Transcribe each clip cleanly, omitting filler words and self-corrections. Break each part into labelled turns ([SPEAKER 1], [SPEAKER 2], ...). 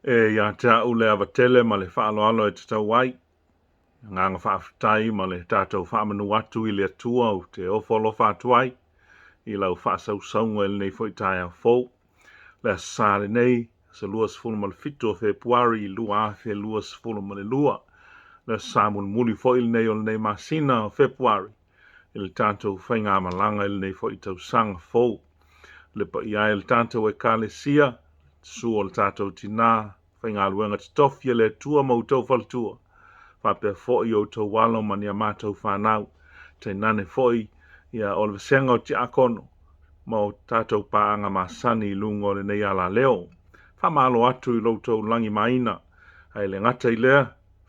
[SPEAKER 1] ia te ule avatele ma le whaaloalo e te tau wai. Nganga whaafitai ma le tātou whaamanu atu I le atua o te ofolo whaatuai. I lau whaasaunga I le nei fwoi tai au fōu. Le asare nei, sa luas fulu ma le fitu o Fepuari I lua afe luas fulu ma le lua. Le samun muli fwoi le nei o le nei masina o Fepuari. I le tātou whainga malanga I le nei fwoi tau sanga fōu. Le pa ia le tātou e kālesia, su o le tātou tina, whainga luenga te tofia le tua mautou whalatua. Whapea fwoi o tau walo mani a mātou whanau, te nane fwoi ia o le senga o te akono, ma o tātou paanga masani I lungo le nei ala leo. Whamalo atu I loutou langi maina, ai le ngata I lea,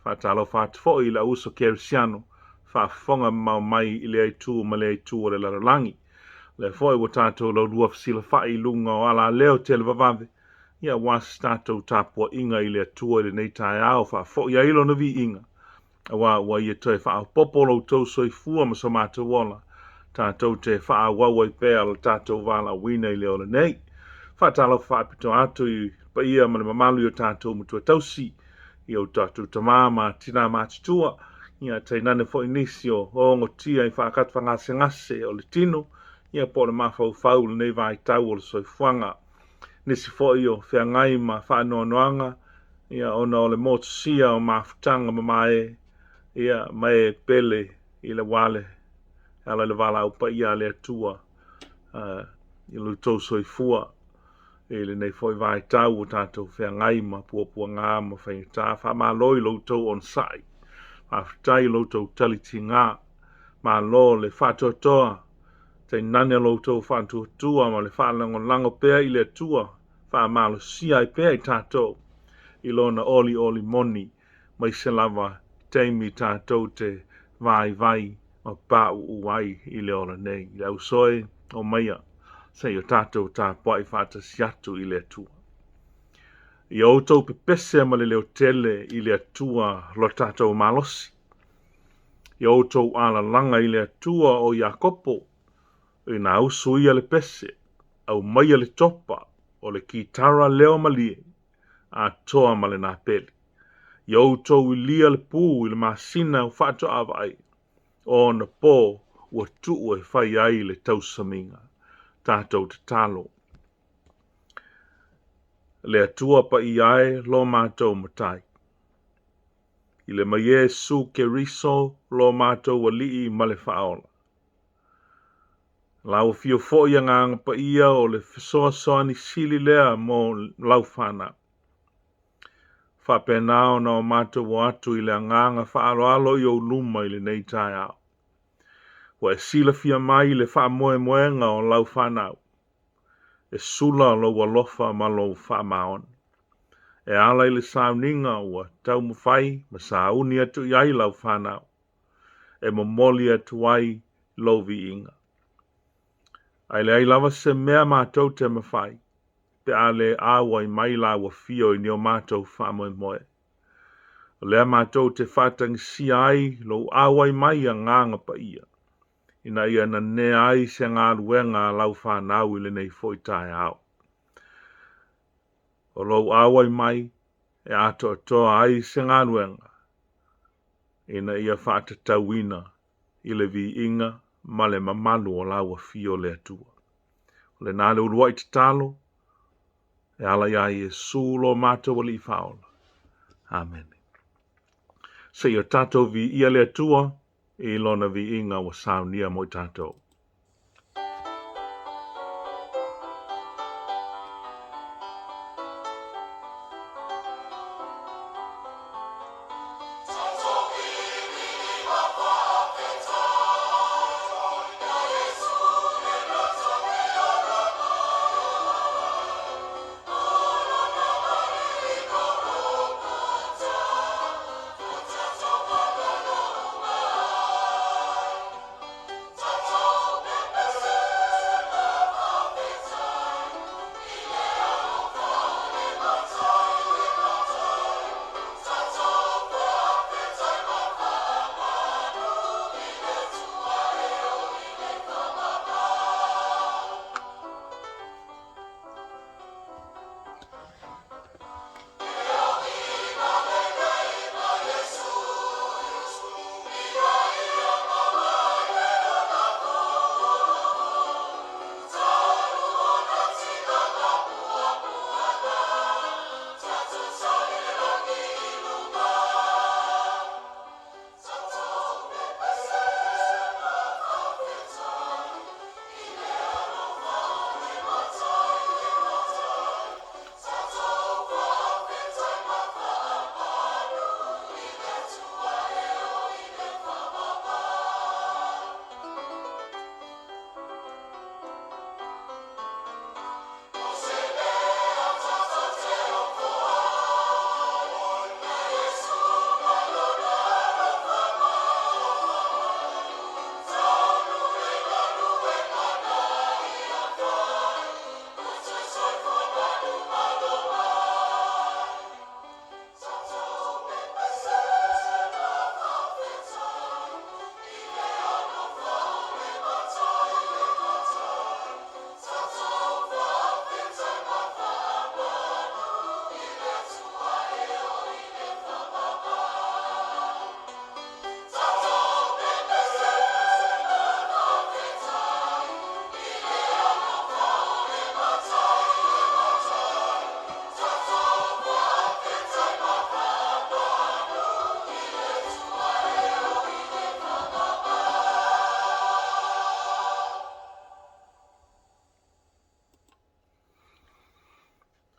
[SPEAKER 1] whatalo whatu fwoi la uso kerisiano, whafonga mau mai I le aitu ma le aitu o le laralangi. Le foi o tātou lau rua fasila whai lunga o ala leo te le vavave. Ia was tātou tāpua inga I le atua I le nei tai au wha fo ia ilo na vi inga. Awa wa ia toi wha popolo tau soi fua ma sa mātou wala. Tātou te wha wawa I pēa le tātou wala wina I le o le nei. Wha tālau wha pito atu I pa ia ma le mamalu o tātou mutua tausi. Ia o tātou tamama tina mātutua. Ia tai nane fo inisi o ngotia I wha akatwa ngase ngase o le tino. Ia po le mafau fau le nei vai tau o le soifuanga. Nisi fo I o whiangai ma whaanoanoanga. Ia ona o le motosia o mafutanga ma mae. Ia mai pele I le wale. Ala le wala upa ia le atua. I lutou soifua. E le nei foi vai tau o tātou whiangai ma puapua ngā ma whaingita. Wha ma loi lutou on sai. Mafutai lutou taliti ngā. Ma lo le whatotoa. Te nane loutou whantua ma le whalango lango pēr I le tua, whamalo sia I pēr I tātou, I lona oli moni, mai se lava teimi tātou te vai ma pā uai I le ora nei, I au soe o maia, se o tātou tā poi whata siatu I le tua. I outou pepese ma le leo tele I le tua lo tātou malosi. I outou ala langa I le tua o Iakopo, I na usu ia le pese, au mai le topa, o le kitara leo malie, a toa ma le nā pele. I outou I lia le pū I le masina o whato awai, o na pō ua tuu e whai ai le tausaminga, tātou te talo. Le atua pa I ai lo mātou matai. I le mai Yesu ke riso lo mātou walii ma le whaola. Lau fio fo ia nganga pa ia o le fisoa soani sili lea mo lau whana. Whapenao na o mata o atu I le nganga whaaloalo I o luma I le nei tai au. Wa e sila fia mai le wha moe moenga o lau whanau. E sula lo walofa ma lo wha maon. E ala I le Sauniga ua tau mawhai ma sauni atu I ai lau whanau. E momoli atu ai lo vi inga. Ai le ai lava se mea mātou te mawhai, pe a le awa I mai la wa fio I neo mātou whamoe moe. O lea mātou te whatang si ai lo awa I mai a nganga pa ia. Ina ia na ne ai se ngā ruenga lau whanau I le nei foi tai au. O lo awa I mai e ato atoa ai se ngā ruenga. Ina ia whatatauina I le vi inga ma le mamalu o laua fio le atua. O le nāle urua I te talo, e ala ia Yesu lo mātou wali I whaola. Amen. Se o tātou vi ia le atua, I lona vi inga wa saunia mo I tātou.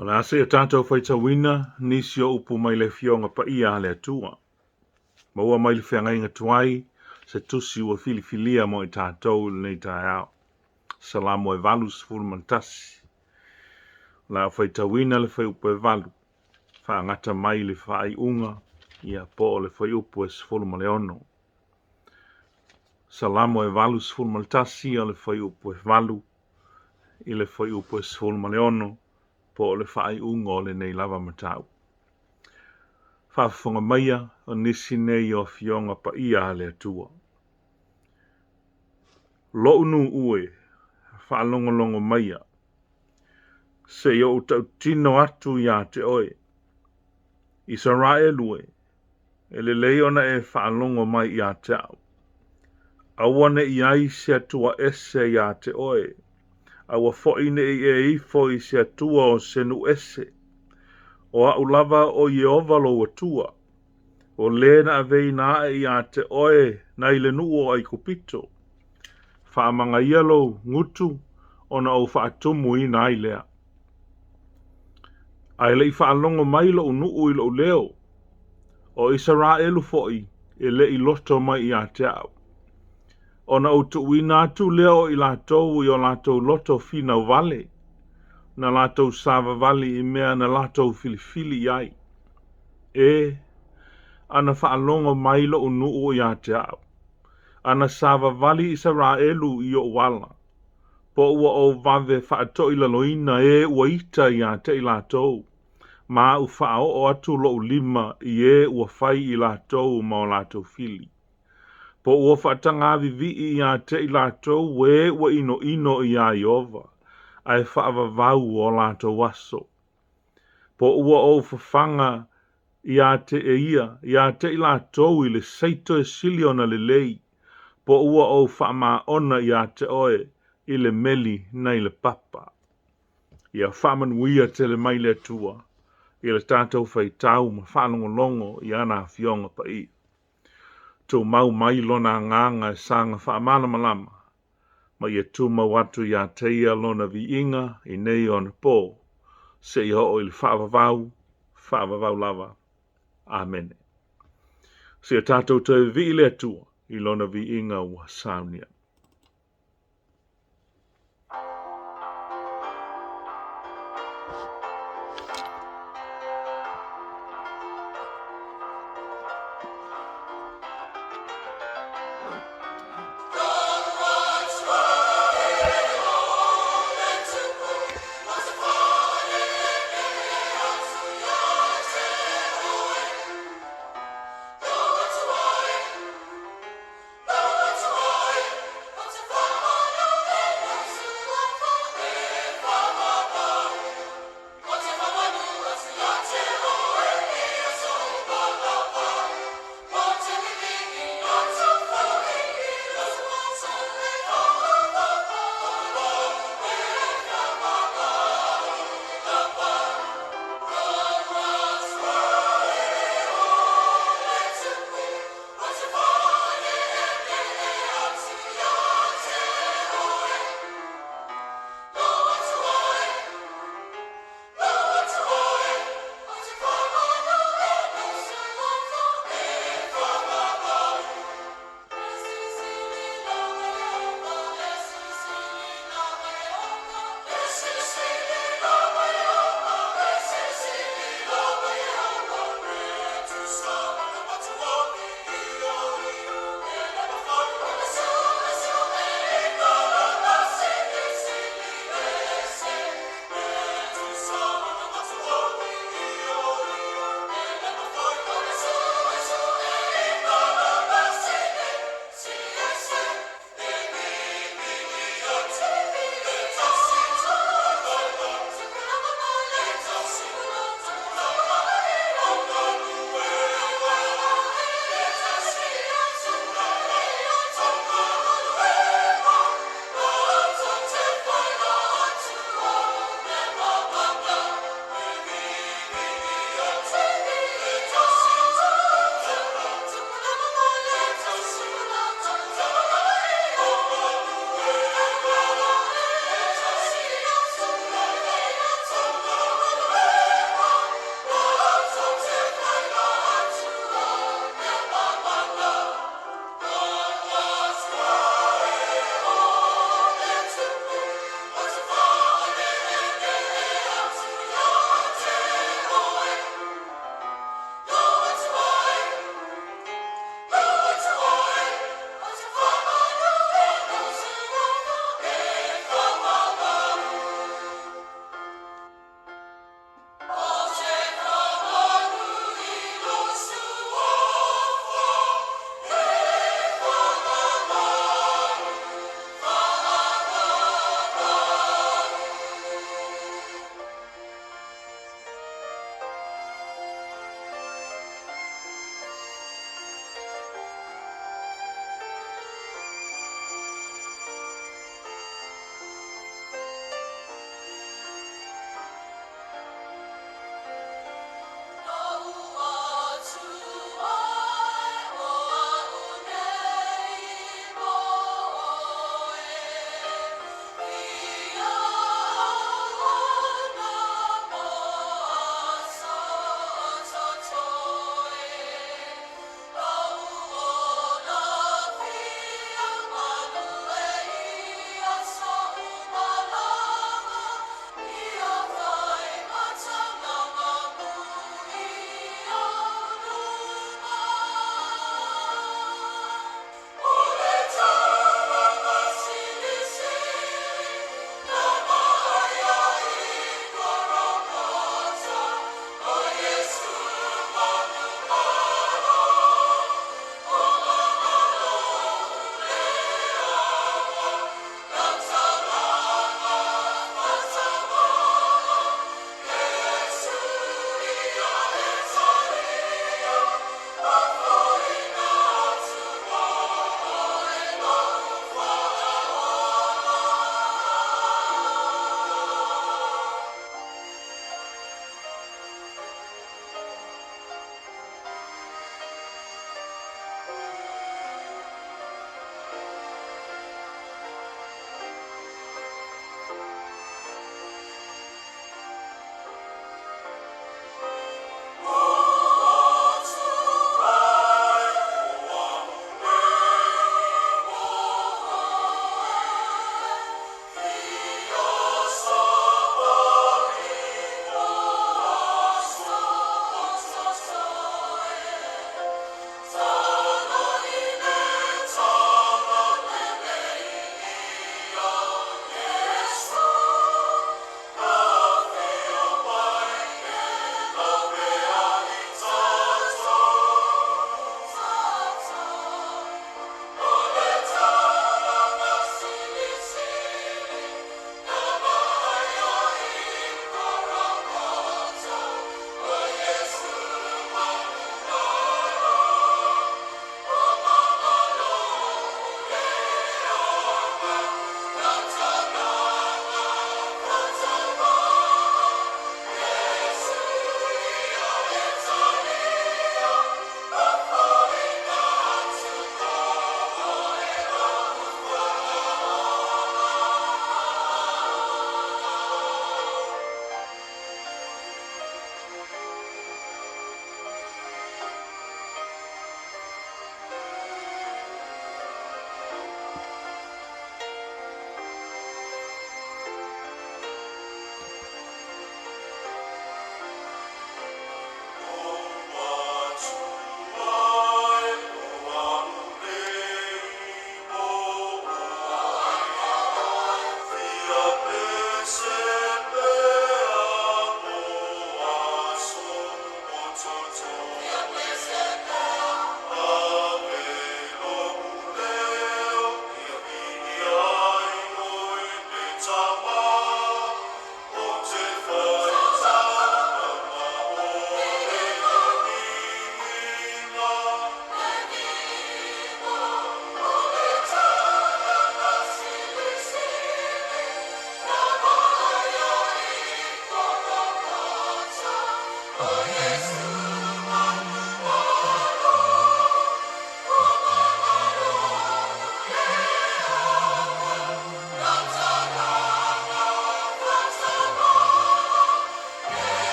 [SPEAKER 1] O le ase o tātou whaitawina, nisi o upu mai le fionga pa ia le atua. Maua mai le whianga inga tuai, se tusi ua filifilia mo i tātou nei tai au. Salamu e valu se fulmantasi. La whaitawina le whai upu e valu. Whaangata mai le whai unga, ia po le whai upu e se fulmaleono. Salamu e valu se fulmantasi o le whai upu e valu. I le whai upu e se fulmaleono, po le whai unga o le nei lava matau. Whaafonga maia o nisi nei o fionga pa ia le atua. Lo unu ue, whaalongolongo maia. Se yo utau tino atu ia te oe. Israel ue, ele leona e whaalongo mai ia te au. Awane iai se atua ese ia te oe. Awa foine e ifo i se atua o senu ese. O au lava o Jehova lo atua. O lena avei na e ia te oe na ile nuo ai kupito. Whaamanga ialo ngutu ona o whaatumu i na ilea. Ai lei whaalongo mai lo unuu i lo leo. O Israelu foi e le i loto mai i a te au. Ona o tu wina atu leo i latou i o latou loto fina vale. Na latou sava vali i mea na latou filifili ai. Ana whaalongo mai lo unuu i a te au. Ana sava vali Israelu i o wala. Po ua o vave whaato i laloina ua ita i a te i latou. Ma u whao o atu lo lima i ua whai i latou ma o latou fili. Po ua whaatanga vivi i a te i latou ua ino i a Iova. Ai whaava vau o latou waso. Po ua o whawhanga i a te i a te i latou i le seito e siliona le lei. Po ua o whaama ona i a te oe i le meli na i le papa. Ia whamanuia te le mai le tua. I le tātou whaitau ma whanongolongo i ana fionga pa i. Tō mau mai lona nganga e sanga whaamana malama. Ma ia tū mau atu i a teia lona vi inga i nei ona pō. Se i ho i le whaavavau lava. Amen. Se a tātou te vi le atua i lona vi inga ua Sauniga.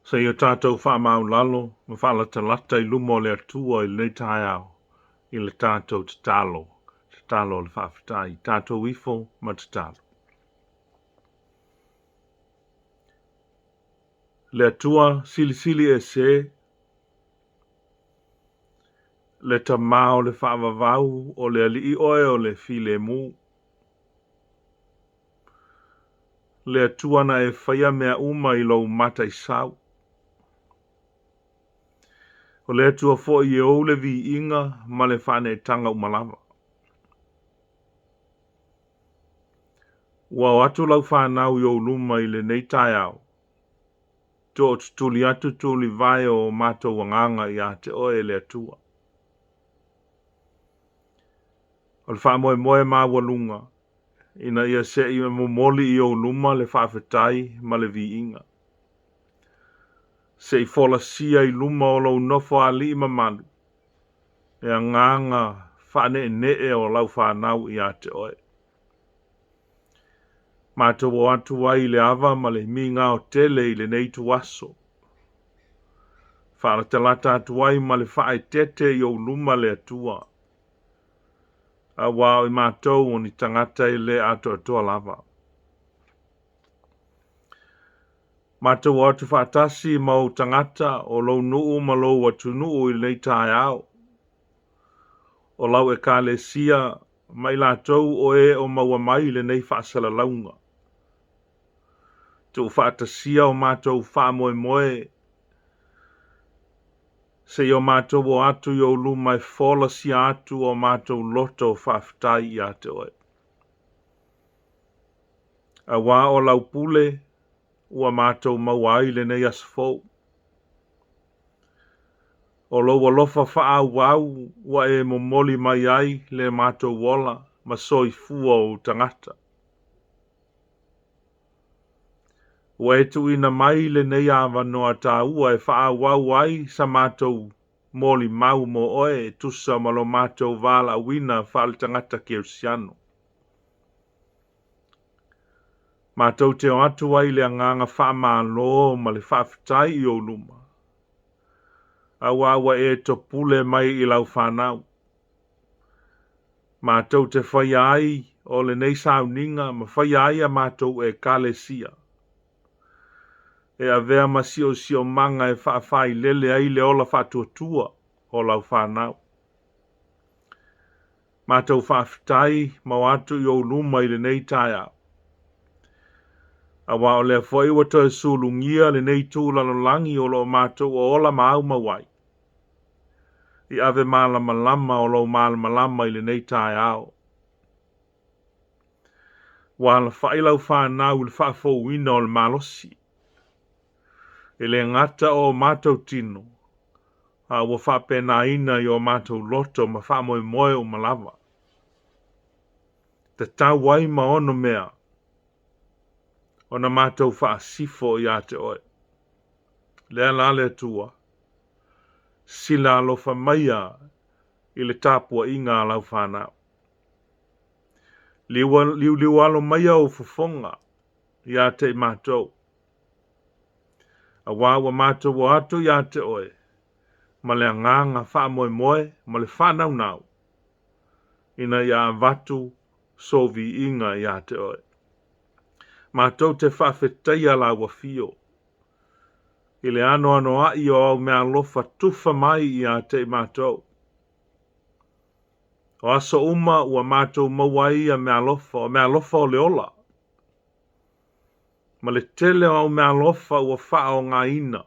[SPEAKER 1] Se i o tātou wha lalo, ma wha I lumo le atua I le tai au, I le tātou te talo le whawhitai, tātou ifo ma te talo. Le atua sili e se, le tamao le whaavavau o le ali oe o le file mu. Le atua na e whaia mea uma I lau mata I sau. O le atua fo I o le vi inga ma le whane tanga umalawa. Ua o atu lau whanau I o luma I le nei tai au. To o tuli atu tuli vai o mato wanganga I a te oe le atua. O le wha moe maa walunga. Ina ia se I momoli I o luma le whawhetai ma le vi inga. Se I fola sia I luma o lau nofo a li mamalu. E a nganga whane ne o lau whanau I a te oe. Mato o atu wai le ava ma le minga o tele I le neitu aso. Whara te lata atu wai ma le whae tete I o luma le atua. A wao I mātou o ni tangata I le ato atua lava. Mātou o atu whaatasi ma o tangata o lau nuu ma lau atu nuu I nei tai au. O lau e ka le sia mai lātou o e o maua mai le nei whaasala launga. Tu whaatasia o mātou wha moe. Se o mātou o atu I o luma I fola si atu o mātou loto whawhitai I a te oe. A wā o lau pule, ua mātou mauai le nei asfou. O lau alofa wha au ua e momoli mai ai le mātou wola, ma soi fua o tangata. Ua e tu ina mai le nei awa noa tā ua e wha au ai sa mātou moli mau mo oe e tusa malo mātou wala wina whale tangata ki usiano. Mātou te o atu ai le anganga wha maa lo ma le whawhitai I o luma. Awa e to pule mai I lau whanau. Mātou te whai ai o le nei Sauniga ma whai ai a mātou e kalesia. E a vea masio manga e whaafai lele ai le ola whatuatua o lau whanau. Mātou whaaftai ma watu I o luma I le nei tai au. Awa o lea fwoi wata e sulungia le nei tūlalolangi o lo mātou o ola mau mawai. I ave malama o lo malama I le nei tai au. Wa la whailau whanau le whaafouina o le malosi. E le ngata o mātou tino. A wa whapena ina I o mātou loto ma whamoe o malawa. Te tau wai ma ono mea. O na mātou whaasifo I a te oe. Lea lale tua. Sila alofa maia I le tāpua inga lau whanau. Liu alo maia o fufonga I a te mātou. A wawa mātou o atu I a te oe. Ma le nganga wha ma le whanau nau. Ina I a vatu sovi inga I a te oe. Mātou te whawheteia la wafio. I le ano ai o au mea lofa tufa mai I a te mātou. O aso uma ua mātou mawai a mea alofa, o mea alofa o le ola. Ma le tele o mea alofa ua faa o ngā ina.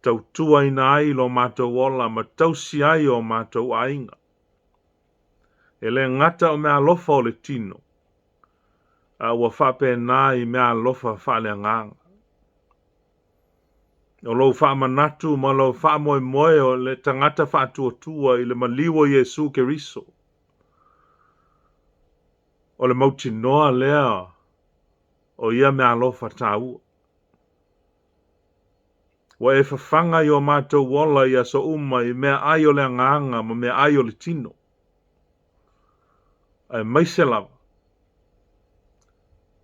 [SPEAKER 1] Tau tua ina ai lo mātou ola, ma tau si ai o mātou ainga. E le ngata o mea alofa o le tino. A ua faa pe nā i mea alofa faa le nganga. O lo faa manatu ma lo faa moe moe o le tangata faa tua i le maliwo Yesu Keriso. O le mauti noa lea o ia mea alofa tau. Wa e fafanga i o mātou wala i aso uma i mea ai o le nganga ma mea ai o le tino. Ai maise lava.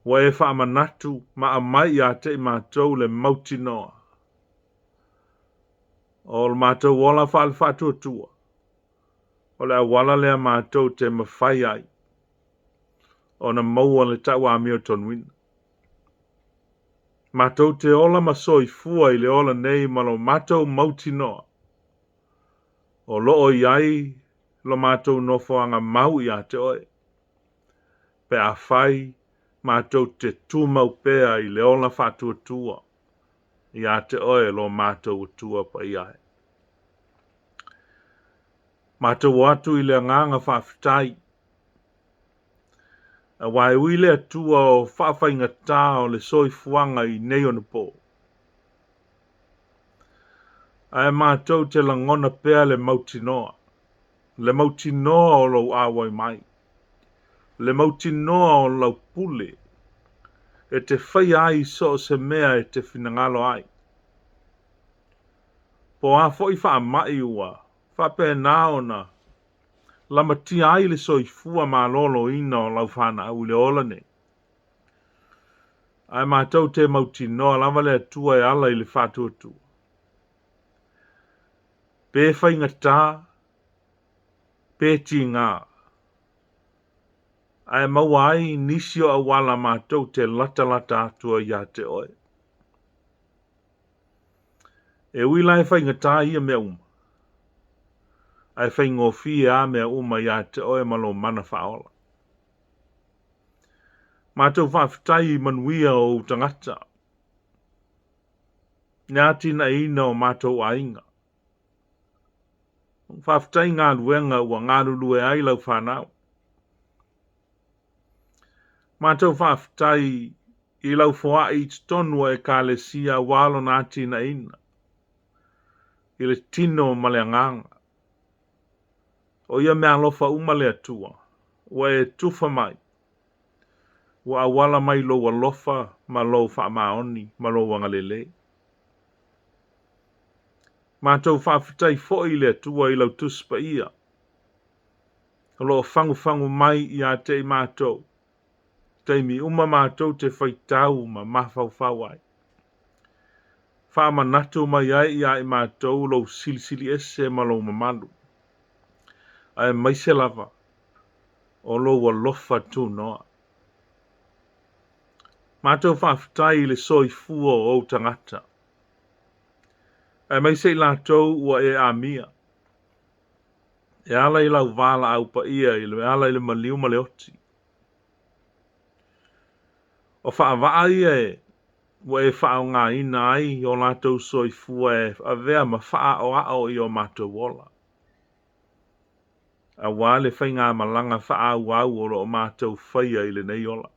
[SPEAKER 1] Wa e faa manatu ma a mai a te i mātou le mauti noa. O le mātou wala faa le faa tua. O le awala lea mātou te mawhai ai. O na maua le tau a mio tonuina. Mātou te ola masoi fua i le ola nei malo mātou mauti noa. O loo iai lo mātou nofo anga mau i a te oe. Pe a whai mātou te tūmau pēa i le ola whātua tua. I a te oe lo mātou tua pa iai. Mātou watu i le nganga whawhitai. A wai uile atua o whawhainga tā o le soifuanga i nei o po. Ai mātou te langona pēa le mauti noa. Le mauti noa o lau awai mai. Le mauti noa o lau pule. E te whai ai so se mea e te whinangalo ai. Po a fo i wha mai ua. Whape nā ona. Lama ti ai le soifua ma lolo ina o lau whana au le ola ne. Ai mātou te mauti noa lama le atua e ala i le whātua tu. Pē whainga tā. Pē ti ngā. Ai mawai nisi o awala mātou te lata atua i a te oe. E wila e whainga tā ia mea uma. Ai whaingo fie a mea uma i a te oe malo mana whaola. Mātou whawhitai manuia o tangata. Ngāti na ina o mātou ainga. Whawhitai ngā luenga ua ngā lulu e ai lau whanau. Mātou whawhitai i lau whoa i tonua e ka le sia walo ngāti na ina. I le tino maleanganga. O ia mea lofa umale atua. Ua e tufa mai. Ua awala mai lo wa lofa ma lo wha maoni ma lo wangalele. Mātou whawhitai fo i le atua i lau tuspa ia. Lo fangu mai i a te mātou. Teimi uma mātou te whaitau ma mawhau ai. Wha manatu mai ai i a i mātou lo silisili ese ma lo mamalu. Ai maise lava. O lo wa lofa tu noa. Mātou whawhitai le soifua o tangata. Ai maise i lātou ua e amia. E ala i lau wala au pa ia i le ala i le maliu ma le oti. O whaavaa ia e, ua e whaau ngā ina ai o lātou soifua e avea ma whaa o ao i o mātou wola. A wale whai ngā malanga whaau au o lo mātou whaia i le nei ola.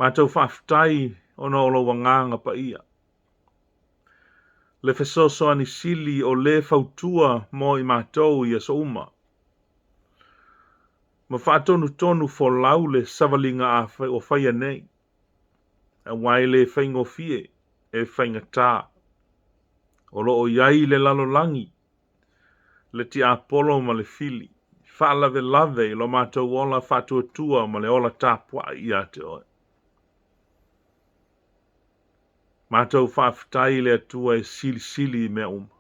[SPEAKER 1] Mātou whawhitai o no lo wanganga pa ia. Le whesoso ani sili o le whautua mo i mātou i aso uma. Ma whaatonu fo lau le savalinga o whaia nei. A wai le whaingo fie e whainga tā. O lo o iai le lalolangi. Le ti apolo ma le fili. Whaalave lave lo mātou ola whatuatua ma le ola tāpua i a te oe. Mātou whawhitai le atua e sili mea uma.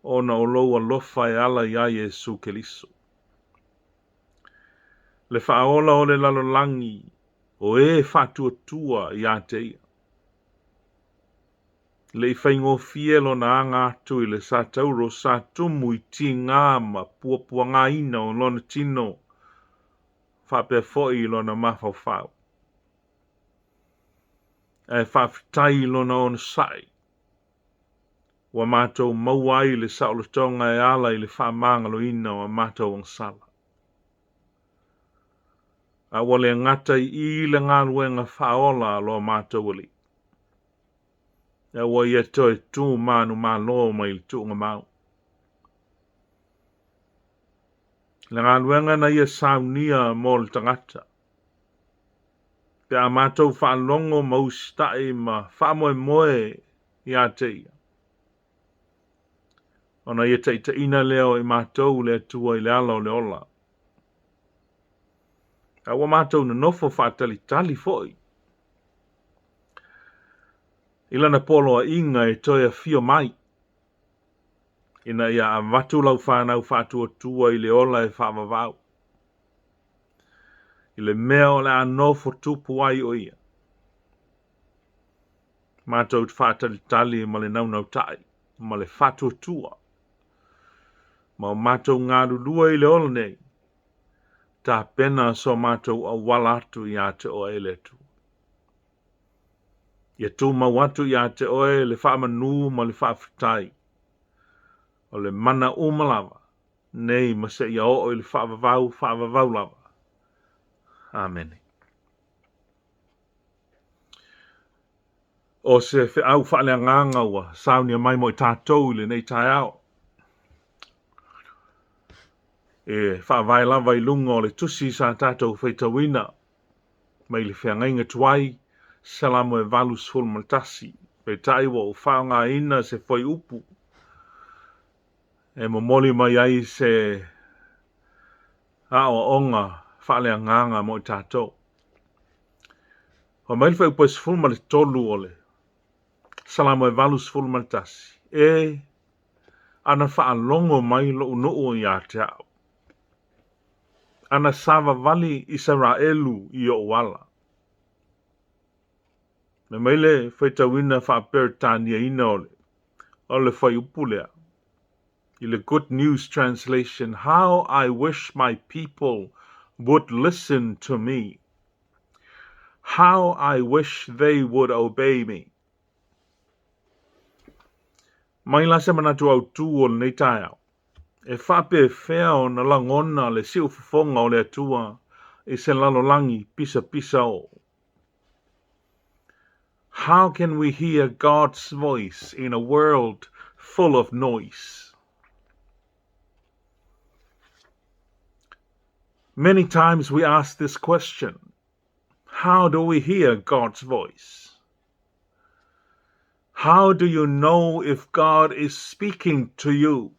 [SPEAKER 1] Ona o loa lofa e ala ia Yesu Keriso. Le whaola o le lalolangi, o e whatuatua i a te ia. Le whaingo fielo na anga atu I le sa tauro sa tumu I ti ngā ma puapua ngā ina o lona tino. Whapea foi I lona mawhau whau. E whawhitai lona ona sai. Wa mātou maua ai le saolotonga e ala I le whamangalo ina o mātou ang sala. A wale ngata I le ngāluenga whaola lo mātou ali. E wa ia toi tū mānu mālo mai le tūnga mau. Le ngāluenga na ia Sauniga mo le tangata. Pe a mātou whaalongo maustai ma whaamoe moe I a te ia. Ona ia te ina leo I mātou le atua I le ala o le ola. A wa mātou na nofo whaatali tali foi. Ilana polo a inga e toia fio mai. Ina ia a watu lau whanau whatua tua I le ola e whaavavau. I le mea le anofo tupu ai o ia. Mātou te whaatali tali ma le naunau tai, ma le whatua tua. Ma mātou ngāru lua I le ola nei. Ta pena so mātou a walatu I a te oe le tu. Ia tu mawatu I a te oe le whaamanu ma le whaafitai. O le mana umalawa. Nei ma se ia o le whaavavau lava. Amen. O se au whaale nganga ua, saunia mai mo I tātou le nei tai au. E whaavai lava I lunga o le tusi sa tātou whaitawina. Mai le whiangainga tuai, salamo e valus fulmaltasi. Pe taiwa o whaonga ina se whai upu. E momoli mai ai se ao onga whaale nganga mo I tātou. O mai le whai upu e se fulma le tolu ole. Salamo e valus fulmaltasi. E ana whaalongo mai lo unoo I a te au. Ana sava vali Israelu I o wala. Me meile whaitawina whaaperitania ina ole. Ole whai upulea. I le Good News Translation, how I wish my people would listen to me. How I wish they would obey me. Mai la se manatu au tu o nei tai au. E whape whea o na langona le siu whafonga o le atua I se lalolangi pisa pisa o. How can we hear God's voice in a world full of noise? Many times we ask this question. How do we hear God's voice? How do you know if God is speaking to you?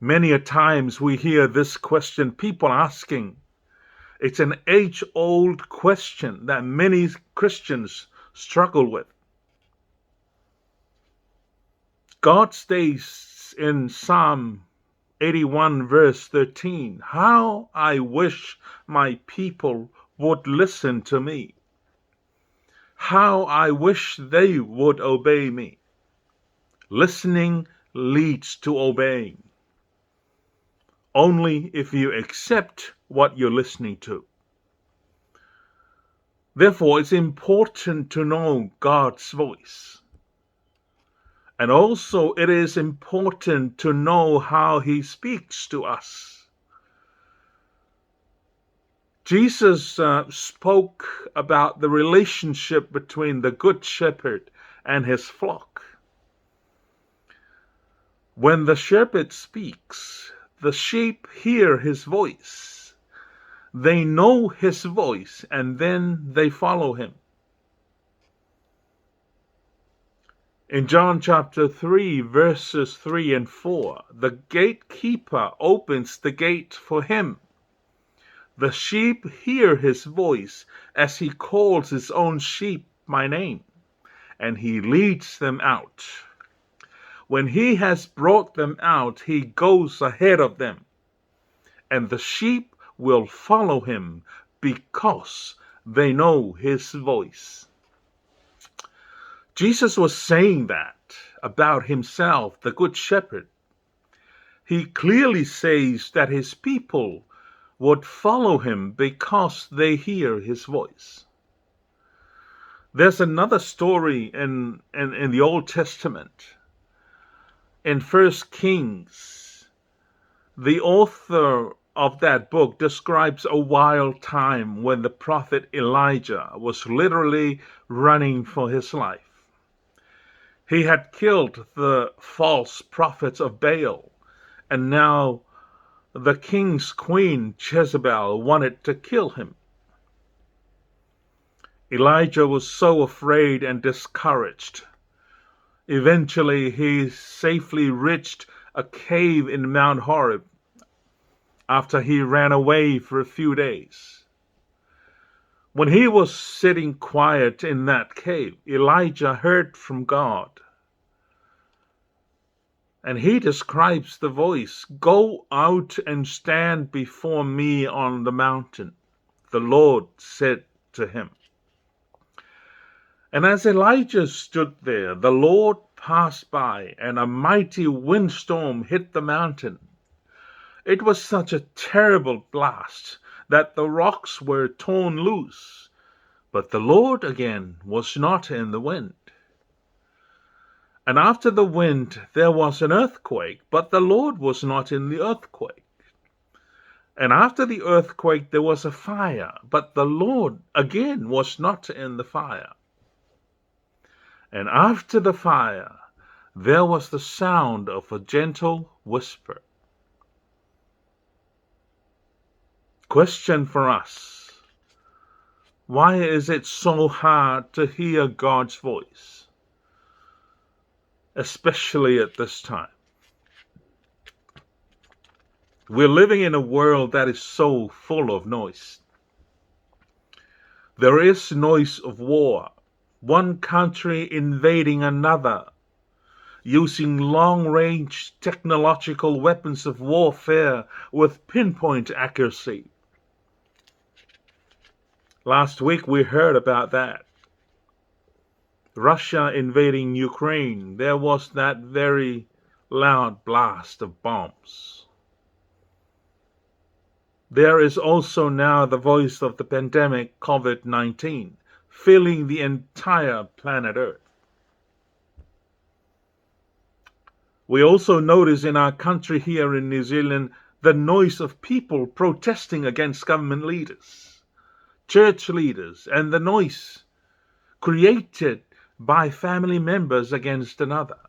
[SPEAKER 1] Many a times we hear this question, people asking. It's an age-old question that many Christians struggle with. God states in Psalm 81 verse 13, how I wish my people would listen to me. How I wish they would obey me. Listening leads to obeying. Only if you accept what you're listening to. Therefore, it's important to know God's voice. And also, it is important to know how He speaks to us. Jesus spoke about the relationship between the Good Shepherd and his flock. When the shepherd speaks, the sheep hear his voice. They know his voice, and then they follow him. In John chapter 3, verses 3 and 4, the gatekeeper opens the gate for him. The sheep hear his voice as he calls his own sheep by name, and he leads them out. When he has brought them out, he goes ahead of them, and the sheep will follow him because they know his voice. Jesus was saying that about himself, the Good Shepherd. He clearly says that his people would follow him because they hear his voice. There's another story in the Old Testament. In 1 Kings, the author of that book describes a wild time when the prophet Elijah was literally running for his life. He had killed the false prophets of Baal, and now the king's queen Jezebel wanted to kill him. Elijah was so afraid and discouraged. Eventually, he safely reached a cave in Mount Horeb after he ran away for a few days. When he was sitting quiet in that cave, Elijah heard from God. And he describes the voice, "Go out and stand before me on the mountain," the Lord said to him. And as Elijah stood there, the Lord passed by, and a mighty windstorm hit the mountain. It was such a terrible blast that the rocks were torn loose, but the Lord again was not in the wind. And after the wind there was an earthquake, but the Lord was not in the earthquake. And after the earthquake there was a fire, but the Lord again was not in the fire. And after the fire there was the sound of a gentle whisper. Question for us: why is it so hard to hear God's voice, especially at this time? We're living in a world that is so full of noise. There is noise of war, one country invading another, using long-range technological weapons of warfare with pinpoint accuracy. Last week we heard about that. Russia invading Ukraine, there was that very loud blast of bombs. There is also now the voice of the pandemic COVID-19, filling the entire planet Earth. We also notice in our country here in New Zealand the noise of people protesting against government leaders, church leaders, and the noise created by family members against another.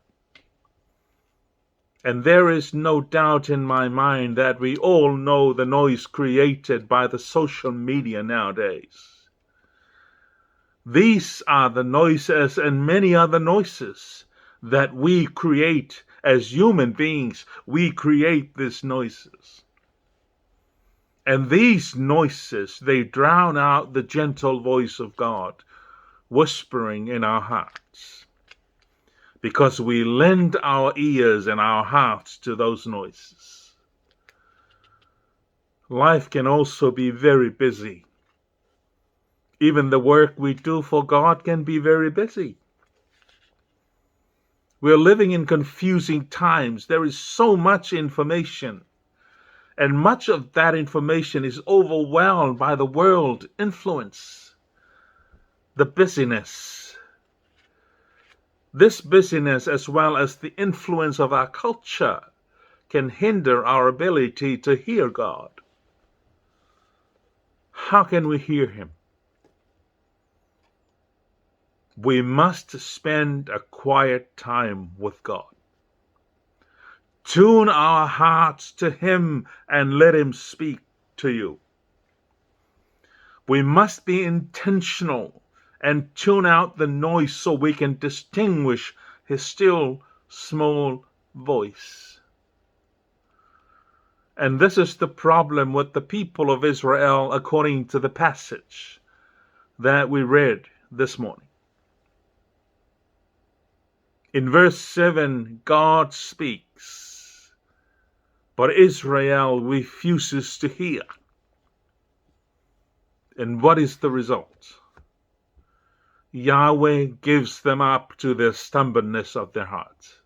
[SPEAKER 1] And there is no doubt in my mind that we all know the noise created by the social media nowadays. These are the noises and many other noises that we create as human beings. We create these noises. And these noises, they drown out the gentle voice of God whispering in our hearts, because we lend our ears and our hearts to those noises. Life can also be very busy. Even the work we do for God can be very busy. We're living in confusing times. There is so much information, and much of that information is overwhelmed by the world influence, the busyness. This busyness, as well as the influence of our culture, can hinder our ability to hear God. How can we hear Him? We must spend a quiet time with God. Tune our hearts to Him and let Him speak to you. We must be intentional and tune out the noise so we can distinguish His still small voice. And this is the problem with the people of Israel according to the passage that we read this morning. In verse 7, God speaks, but Israel refuses to hear. And what is the result? Yahweh gives them up to the stubbornness of their hearts.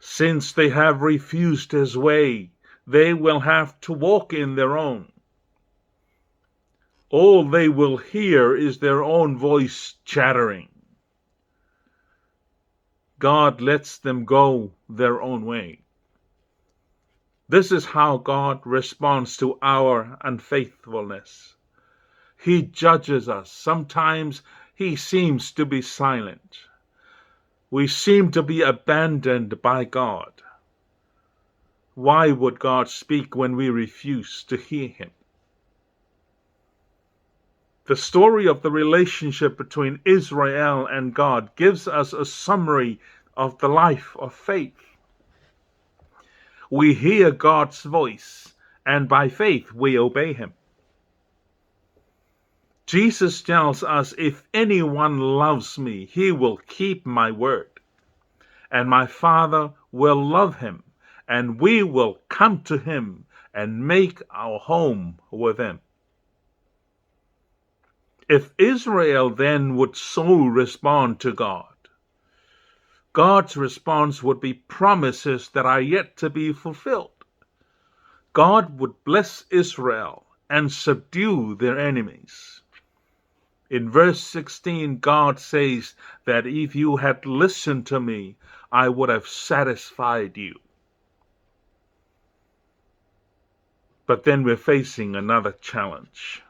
[SPEAKER 1] Since they have refused his way, they will have to walk in their own. All they will hear is their own voice chattering. God lets them go their own way. This is how God responds to our unfaithfulness. He judges us. Sometimes he seems to be silent. We seem to be abandoned by God. Why would God speak when we refuse to hear him? The story of the relationship between Israel and God gives us a summary of the life of faith. We hear God's voice, and by faith we obey him. Jesus tells us, if anyone loves me, he will keep my word, and my Father will love him, and we will come to him and make our home with him. If Israel then would so respond to God, God's response would be promises that are yet to be fulfilled. God would bless Israel and subdue their enemies. In verse 16, God says that if you had listened to me, I would have satisfied you. But then we're facing another challenge.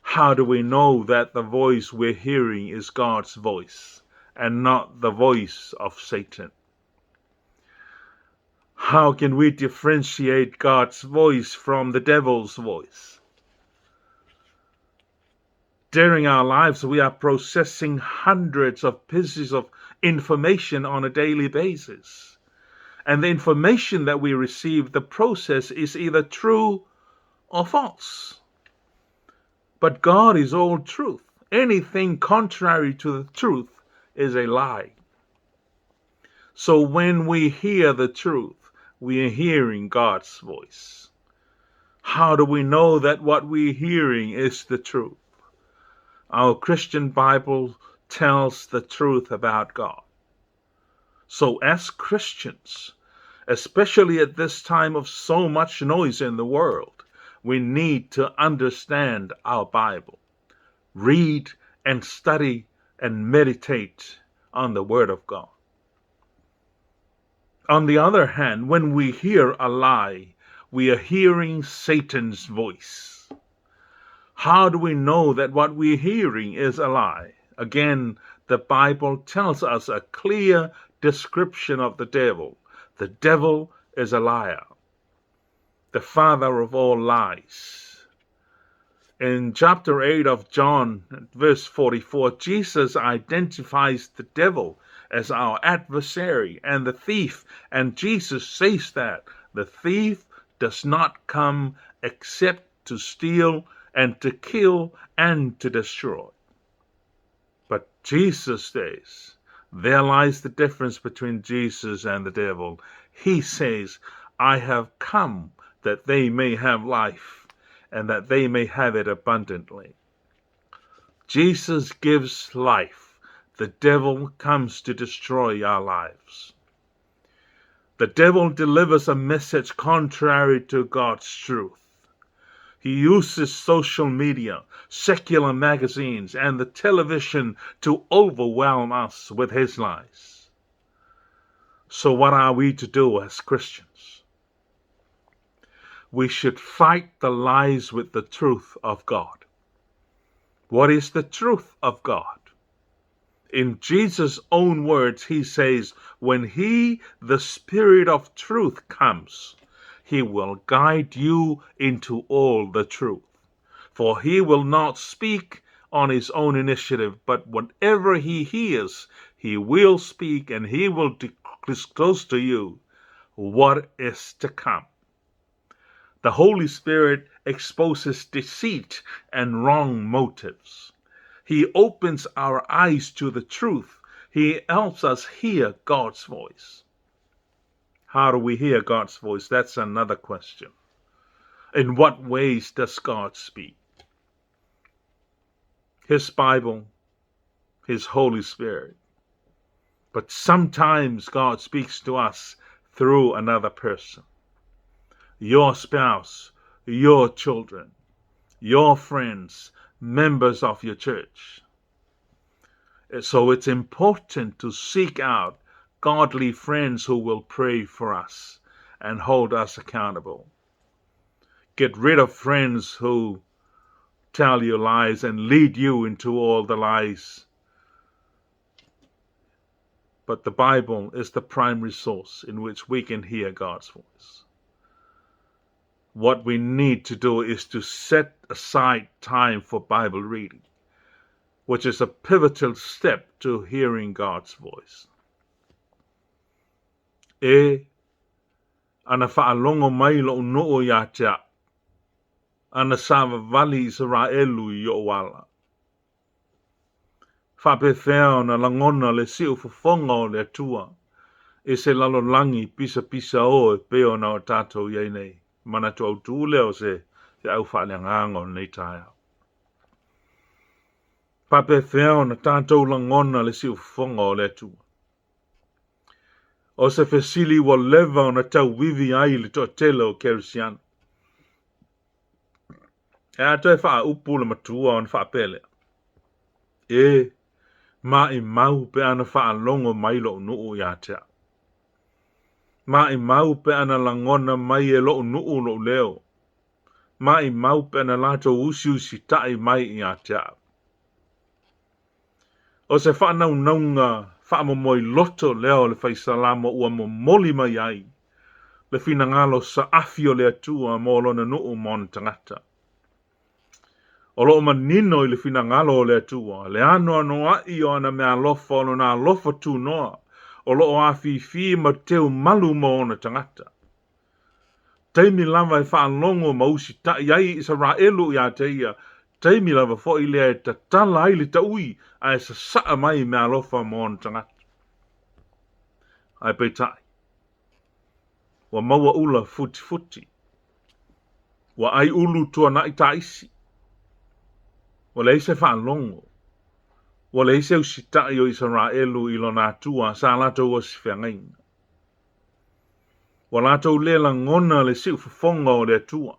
[SPEAKER 1] How do we know that the voice we're hearing is God's voice and not the voice of Satan? How can we differentiate God's voice from the devil's voice? During our lives, we are processing hundreds of pieces of information on a daily basis. And the information that we receive, the process is either true or false. But God is all truth. Anything contrary to the truth is a lie. So when we hear the truth, we are hearing God's voice. How do we know that what we're hearing is the truth? Our Christian Bible tells the truth about God. So as Christians, especially at this time of so much noise in the world, we need to understand our Bible, read and study and meditate on the Word of God. On the other hand, when we hear a lie, we are hearing Satan's voice. How do we know that what we're hearing is a lie? Again, the Bible tells us a clear description of the devil. The devil is a liar, the father of all lies. In chapter 8 of John, verse 44, Jesus identifies the devil as our adversary and the thief. And Jesus says that the thief does not come except to steal and to kill and to destroy. But Jesus says, there lies the difference between Jesus and the devil. He says, I have come that they may have life and that they may have it abundantly. Jesus gives life. The devil comes to destroy our lives. The devil delivers a message contrary to God's truth. He uses social media, secular magazines, and the television to overwhelm us with his lies. So what are we to do as Christians? We should fight the lies with the truth of God. What is the truth of God? In Jesus' own words, he says, when he, the Spirit of truth, comes, he will guide you into all the truth. For he will not speak on his own initiative, but whatever he hears, he will speak, and he will disclose to you what is to come. The Holy Spirit exposes deceit and wrong motives. He opens our eyes to the truth. He helps us hear God's voice. How do we hear God's voice? That's another question. In what ways does God speak? His Bible, His Holy Spirit. But sometimes God speaks to us through another person. Your spouse, your children, your friends, members of your church. So it's important to seek out godly friends who will pray for us and hold us accountable. Get rid of friends who tell you lies and lead you into all the lies. But the Bible is the primary source in which we can hear God's voice. What we need to do is to set aside time for Bible reading, which is a pivotal step to hearing God's voice. E ana whaalongo mai lo noo ya tea, ana sava vali Israelu I o wala. Whapewheo na langona le siu fufonga o le tua, e se lalo langi pisa o e peo na o tātou iei nei, mana tu au tūle o se au whaaleangango nei taia. Whapewheo na tātou langona le siu fufonga o le tua. O se fesili wa leva o na tau wivi ai le to tele o kerisiana. E ato e wha upu le matua o na wha pele. E, ma I mau pe ana wha longo mai lo nuu ya tea. Ma I mau pe ana langona mai e lo nuu lo leo. Ma I mau pe ana lato usi tai mai ya tea. O se wha nau naunga wha moi loto leo le whai salamo ua mo moli mai ai. Le fina ngalo sa afio le atua mo lona nuu mon tangata. O loo manino I le fina ngalo le atua, le ano ai o ana mea lofa o na lofa tu noa, o loo afi ma teu malu mo ona tangata. Teimi lava e whaalongo mausi ta iai Israelu ia teia, teimi lava fo I lea e ta tala ai le taui, a e sa saa mai mea lofa mo ona tangata. Ai peitai. Wa maua ula futi. Wa ai ulu tua na I taisi. Wa leise whaalongo. Wa leise usitai o Israelu I lona atua sa lato o sifengaina. Wa lato le langona le siu fufonga o le atua.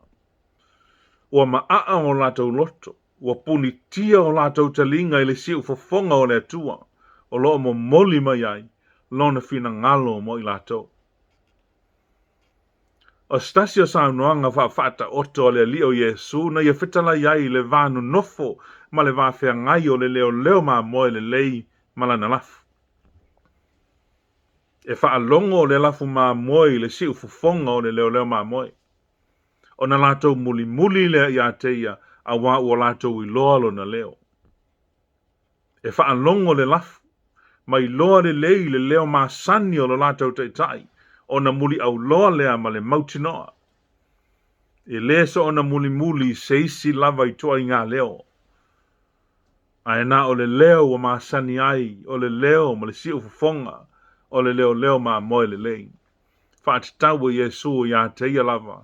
[SPEAKER 1] Wa maa o lato loto. Wa punitia o lato talinga I le siu fufonga o le atua. O loo mo moli mai ai. Lona fina ngalo mo I lato. O stasio saunoanga whaafata oto le lio Yesu na ia fitala iai le vanu nofo ma le wafea ngai o le leo ma moe le lei malana lafu. E whaalongo le lafu ma moe le siu fufonga o le leo ma moe. O na lato muli le ia teia a wā ua lato I loalo na leo. E whaalongo le lafu ma I loa le lei le leo ma sani o le lato teitai. O na muli au loa lea ma le mautinoa. E leso o na muli seisi lava I toa I ngā leo. Ai na o le leo o ma sani ai, o le leo ma le siu fufonga, o le leo ma moe le lei. Whaatitaua Yesu ia teia lava,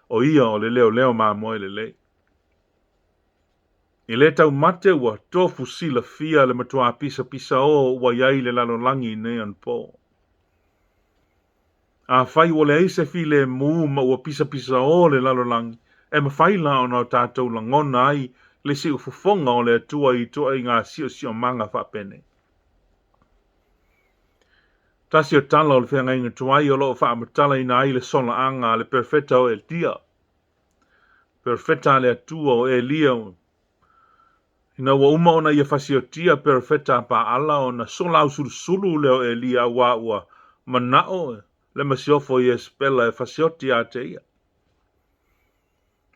[SPEAKER 1] o ia o le leo ma moe le lei. I le tau mate ua tofu sila fia le matua pisa o ua iai le lalolangi nean po. A whai o le eise fi le mu ma ua pisa o le lalolangi, e ma whai la o na tātou langona ai, le siu fufonga o le atua I toa I ngā sio manga whapene. Tasi o tala o le whenga inga tuai o loo whaamatala ina ai le sona anga le perfeta o el dia. Perfeta le atua o Elia. Ina wa uma ona ia fasio tia perfeta pa ala o na solau sulu leo Elia ua manao le masiofo I espela e fasio tia te ia.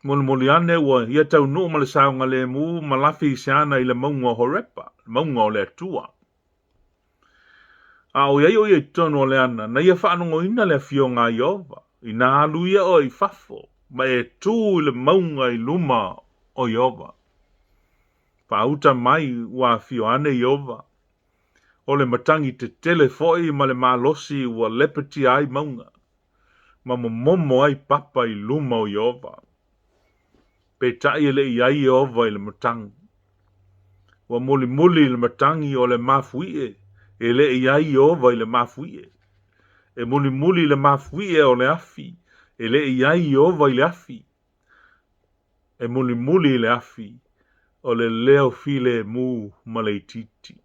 [SPEAKER 1] Moliane ua ia tau nuu ma le saunga le mu malafi I seana I le maunga horepa, maunga o le atua. A o iai o ia tono o le ana, na ia whaanongo ina le fio ngā Iova, I nā alu ia o I fafo, ma e tū I le maunga I luma o Iova. Whauta mai ua fio ane Iova, o le matangi te telefoi ma le malosi ua lepeti ai maunga, ma momo ai papa I luma o Iova. Pe tai le iai Iova I le matangi. Wa muli le matangi o le mafuie. E le iai ova i le mafuie. E muli le mafuie o le afi. E le iai ova i le afi. E muli i le afi. O le leo file mu ma le titi.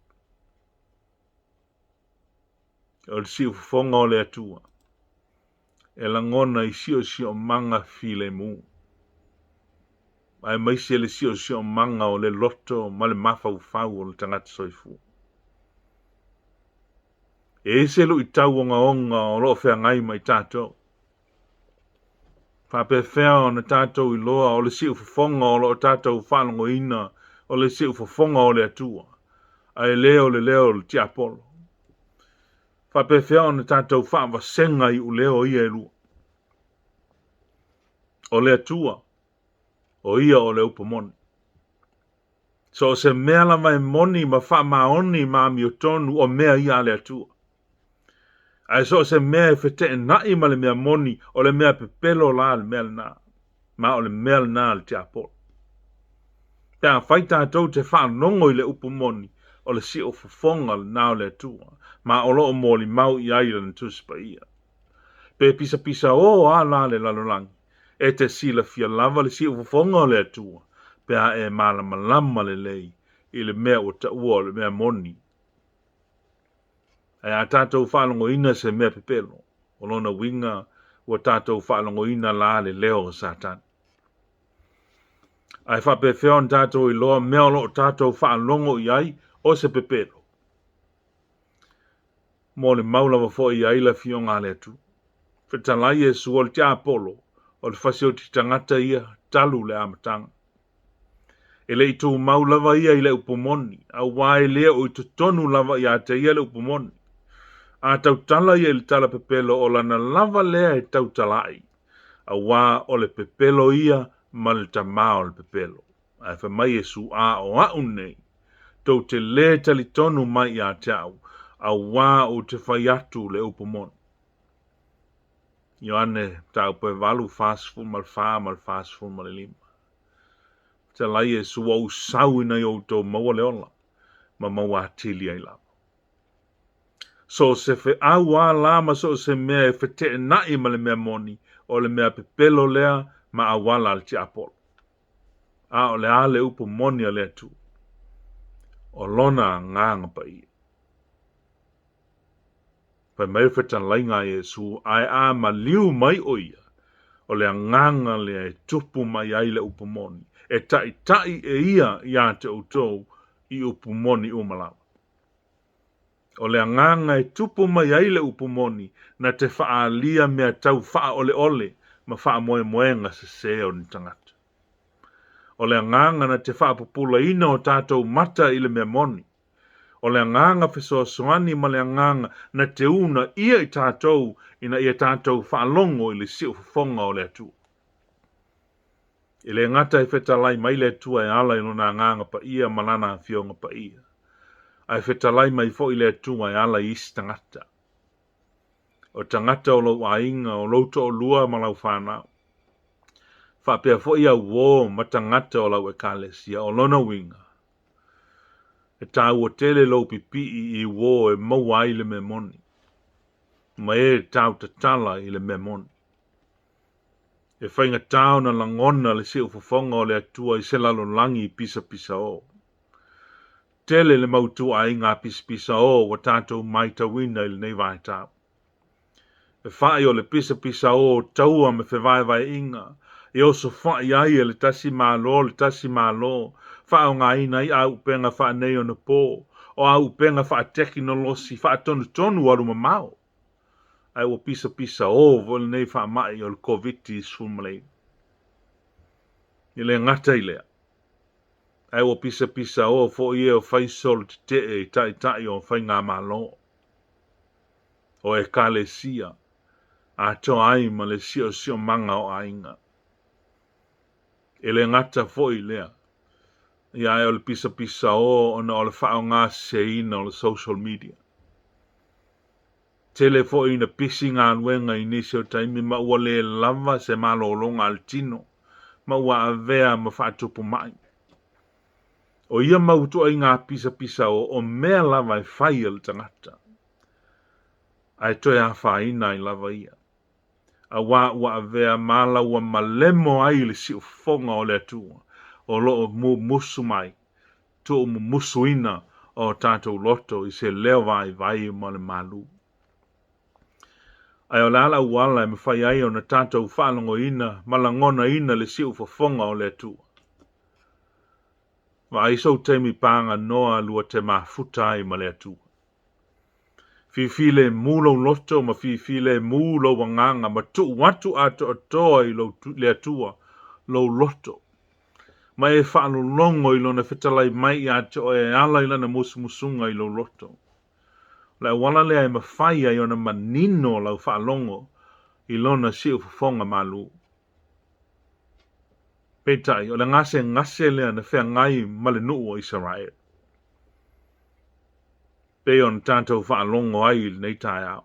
[SPEAKER 1] O le si ufonga o le atua. E langona i sio manga file mu. Ai maise le sio manga o le loto ma le mafau o le tangata soifu. E se lu i tau onga o lo fea ngai mai tātou. Whape fea o na tātou i loa o le si ufonga o lo tātou whanongo ina o le si ufonga o le atua. Ai leo le tia polo. Whape fea o na tātou whanwa senga i u leo ia e lua. O le atua. O ia o le upamoni. So se mea la mai moni ma wha maoni ma mi o tonu o mea ia le atua. Ai so se mea e fete e nai ma le mea moni o le mea pepelo la le mea na. Ma o le mea na le tia polo. Pea whai tātou te whanongo i le upamoni o le si o fufonga le nao le atua. Ma o lo o moli mau i aile na tuspa ia. Pe pisa o a la le lalolangi. E te sila fia lava le si o fufonga o le atua. Pea e malama le lei. I le mea o ta ua o le mea moni. Ai a tātou whalongo ina se mea pepelo. O lona winga o tātou whalongo ina la le leo o satan. Ai whape whion tātou i loa mea o tātou whalongo i ai o se pepelo. Mo le maulawa fo i ai la fionga le atu. Whetalai e suol tia polo o le whasio ti tangata ia talu le amatanga. E le i tū maulawa ia i le upomoni, a wae lea o i tonu lava i a te ia le upomoni. A tau tala ia le tala pepelo o lana lava lea e tau talai. A wā o le pepelo ia ma le tamā o le pepelo. A wha mai e su a o au nei. Tau te le tali tonu mai i a te au. A wā o te whai atu le upomoni. Ioane tau pe walu fastful mal fastful mal lima. Te lai e su au sau ina i o tau maua le ola. Ma maua atili ai lava. So se fe au a lama so se mea e fe te nai ma le mea moni o le mea pepelo lea ma awala al ti apolo. A o le ale upo moni a lea tu. O lona nganga pa ia. Pa mai fetan lainga e su ai a ma liu mai o ia. O le nganga lea e tupu mai ai le upo moni. E tai e ia te utou i upo moni umalawa. O le nganga e tupu mai ai le upo moni na te whaalia mea tau wha ole ma wha moenga se o ni tangata. O le nganga na te whaapupula ina o tātou mata i le mea moni. O le nganga whesoa soani ma le nganga na te una ia i tātou ina ia tātou whaalongo i le siu whafonga o le atua. I le ngata e whetalai mai le atua e ala i lona nganga pa ia malana fionga pa ia. Ai whetalai mai fo i le atua e ala i isi tangata. O tangata o lo ainga o Lotu o lua malau whanau. Whapea fo ia wō matangata o lau e kālesia o lona winga. E tāu o tele lau pipi i wō e maua i le me moni. Ma e tāu tatala i le me moni. E whainga tāu na langona le siu whafonga o le atua i se lalo langi i pisa o. Tele le mautua ai ngā pisa o wa tātou mai tawina i le nei vai tāu. E whai o le pisa o taua me whewai inga. E oso whai ai e le tasi mālo. Wha o ngā ina i au penga wha nei o na pō. O au penga wha teknolosi, wha tonu aruma mau. Ai o pisa o vole nei wha mai o le COVID-19 sumlei. I le ngata i lea. Ai o pisa o fo i e o whaisol te e tai o whai ngā mālo. O e kālesia. A to ai ma le sio manga o ainga. E le ngata fo i lea. Ia e o le pisa o na o le whao ngā seina o le social media. Tele fo i na pisi ngā nuenga i nisi o taimi ma ua le lava se malo longa al tino. Ma ua avea ma whaatupu mai. O ia mautua i ngā pisa o mea lava e whai al tangata. Ai toi a whaina I lava ia. A wā ua vea mala ua malemo ai le si ufonga o le atua. O loo musu mai. Tu musu ina o tātou loto I se leo vai ma le malu. Ai o lala uala e mawhai ai o na tātou whanongo ina, malangona ina le si ufonga o le atua. Wa iso teimi panga noa lua te mafuta ai ma le atua. Fifile mulo loto ma fifile mulo wanganga ma tu watu ato atoa I le atua lo loto. Ma e whaano longo I lona whetalai mai ato e ala I lana musunga I lo loto. La wala lea e mawhai ai ona manino lau whaalongo I lona si ufonga malu. Petai, o le ngase lea na whea ngai male nuu o Israel. Pe on tātou whaalongo ai nei tai au.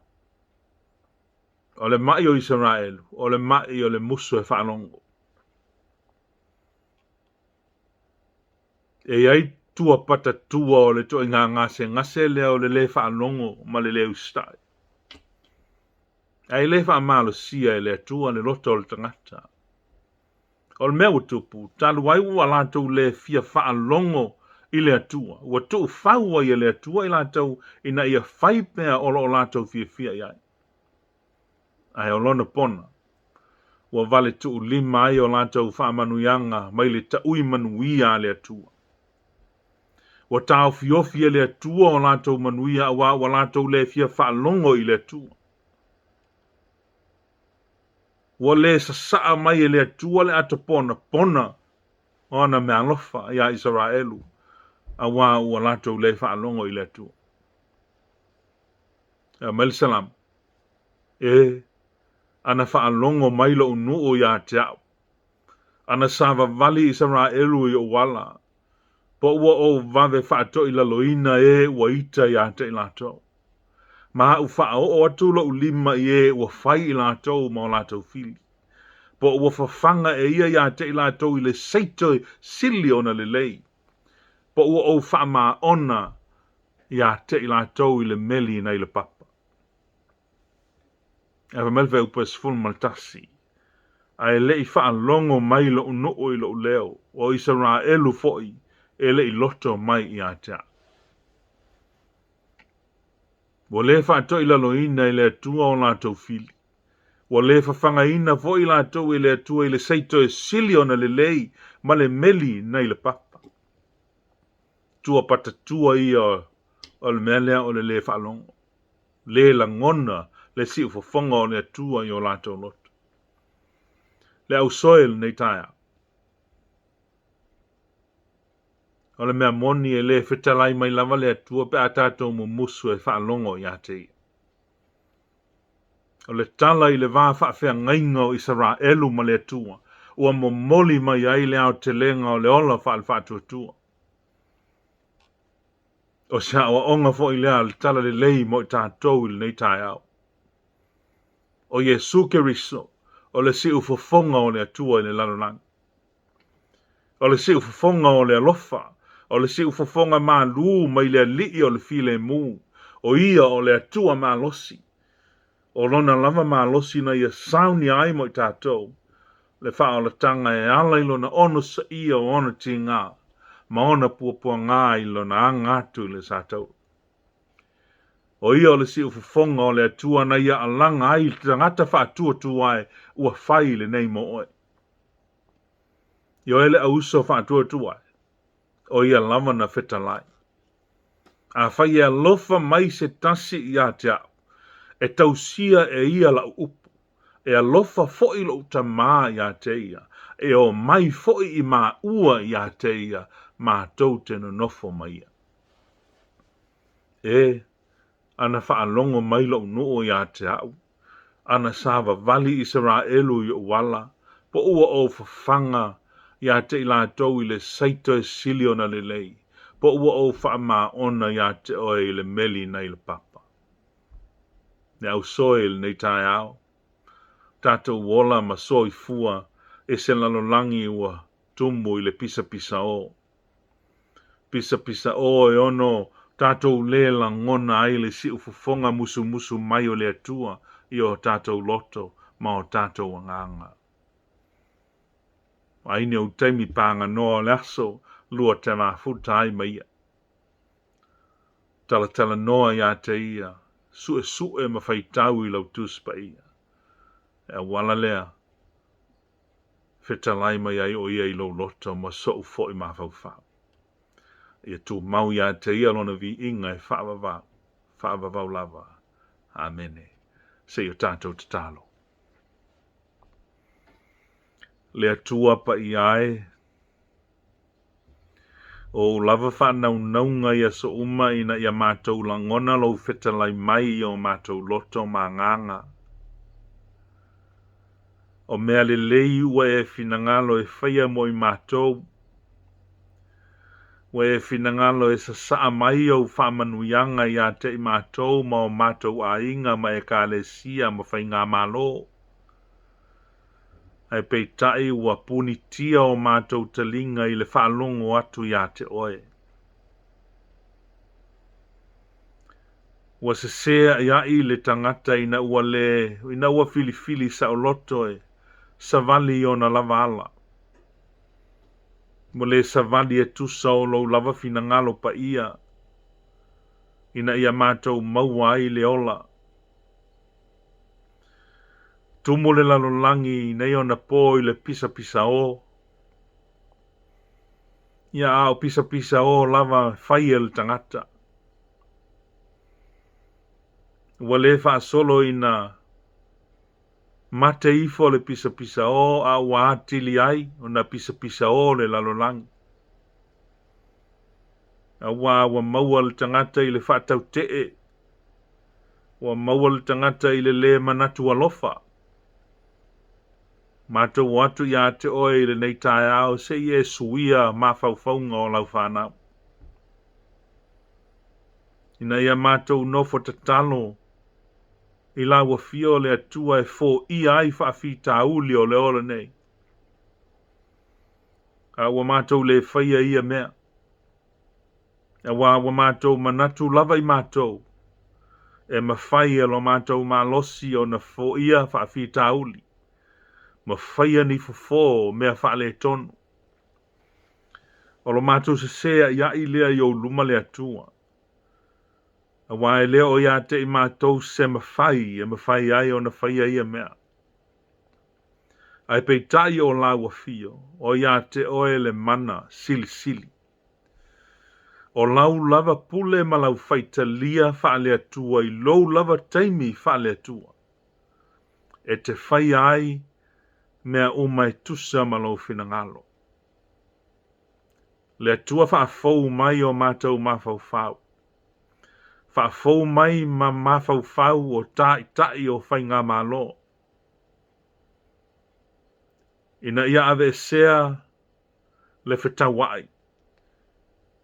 [SPEAKER 1] O le mai o Israel, o le mai o le musu e whaalongo. E ai tua pata tua o le toi ngase lea o le whaalongo ma le leo stai. Ai le whaamalo sia e le tua le loto o le tangata. O le mea utupu, talu ai ua lātou le fia whaalongo I le atua. Ua tu whaua I le atua I lātou ina ia whaipea o lo lātou fia iai. Ai o lona pona. Ua vale tu lima ai o lātou whaamanuianga mai le taui manuia le atua. Ua tau fiofi le atua o lātou manuia wa lātou le fia whaalongo I le atua. Ua le sasaa mai le atua le atopona pona o ana mea alofa ia Israelu. Ua lātou le whaalongo I le atua. Mail salam. Ana whaalongo mailo unuo ia te au. Ana sava vali Israelu I o wala. Po ua o vave whaato I laloina ua ita ia te ilato. Ma u whao o atu lo ulima ua whai I lato ma o lato fili. Po ua whawhanga ia te ilato I le seito sili ona le lei. Po ua o whaama ona ia te ilato I le meli na I le papa. Ewa melve upes ful maltasi. Ai lei whaalongo mai lo unuo I lo leo. O Israelu foi e lei loto mai I atea. Wa le whaato I laloina I le atua o lato fili. Wa le whawhanga ina foi lato I le atua I le seito e sili ona le lei ma le meli na I le papa. Tua pata tua ia o le melea o le whaalongo. Le langona le si ufofonga o le atua I o lato loto. Le au soil nei taia. O le mea moni e le whetalai mai lava le atua pe a tātou mo musu e whaalongo I a te. O le tala I le vā whaafea ngainga o Israelu ma le atua. Ua mo moli mai ai le au te lenga o le ola whaalwhātua. O sa o onga fo I lea le tala le lei mo I tātou I nei tai au. O Jesu Keriso, o le si ufofonga o le atua I le lalonang. O le si ufofonga o le alofa, o le si ufofonga maa luu mai le lii o le file mu, o ia o le atua maa losi. O lona lava maa losi na ia sauni ai mo I tātou, le wha o le tanga e ala I lona ono sa ia o ono ti ngā, ma ona puapua ngā I lona angatu I le sātou. O ia o le si ufofonga o le atua na ia alanga ai te tangata wha atua tuai ua whai le nei mo oe. Io ele auso wha atua tuai, o ia lava na whetalai. A whai e lofa mai se tasi I a te au, e tausia e ia la upu, e alofa foi lo ta mā I a te ia, e o mai foi I mā ua I a te ia, mā tau te no nofo mai ia. Ana whaalongo mai lo nuo I a te au, ana sava vali Israelu I o wala, po ua o whawhanga I a te ila tau I le saito e sili ona le lei, po ua o whaama ona I a te oe I le meli na I le papa. Ne au soil nei tai au, tātou wola ma soi fua e se lalolangi ua tumu I le pisa o. pisa o e ono tātou le la ngona ai le si ufufonga musu mai o le atua i o tātou loto ma o tātou anganga. Aine o taimi panga noa le aso lua te mafuta ai mai. Tala noa ia te ia, sue ma whaitau i lau tuspa ia. E wala lea, whetalai mai ai o ia i lau loto ma so ufo i mawhau. Ia tu mau ia te ia lona vi inga e whaavavau lava. Amene. Se o tātou te talo. Lea tua pa i ai, o lava whanau naunga ia so uma ina ia mātou langona lau whetalai mai o mātou loto ma nganga. O mea le lei ua e finangalo e whaia mo i mātou. Ua e finangalo e sa saa mai o whamanuianga ia te i mātou ma o mātou a inga ma e ka le sia ma whai ngā malo. Ai peitai ua puni tia o mātou talinga i le whaalongo atu ia te oe. Ua se sea ia i le tangata ina ua filifili sa o loto e. Savali o na lava ala. Mo le savali e tusa o lo lava finangalo pa ia. Ina ia mātou maua ai le ola. Tumo le lalolangi nei o na po i le pisa o. Ia au pisa o lava whaia le tangata. Ua le wha solo ina mate ifo le pisa o a ua atili ai o na pisa o le lalolangi. A ua maua le tangata i le whaatau tee. Ua maua le tangata i le manatu alofa. Mātou watu ia te oe le nei tae au se i e suia mawhauwhaunga o lau whanau. Ina ia mātou nofo tatalo i la ua fio le atua e fō i ai whaafi tauli o le ola nei. A ua mātou le whaia ia mea. A ua mātou manatu lava i mātou. E mawhaia lo mātou malosi o na fō ia whaafi tauli. Ma whaia ni fofo mea whaale tonu. O lo mātou se sea ia i lea i o luma le atua. A wae lea o ia te i mātou se mawhai ai o na whaia ia mea. Ai peitai o la ua fio, o ia te oe le mana sili. O lau lava pule ma lau whaita lia whaale atua i lou lava taimi whaale atua. E te whai ai mea o mai tusa malo finangalo. Le atua whaafou mai o mātou mawhauwhau. Whaafou mai ma mawhauwhau o tai o whai ngā malo. Ina ia ave sea le whetawai.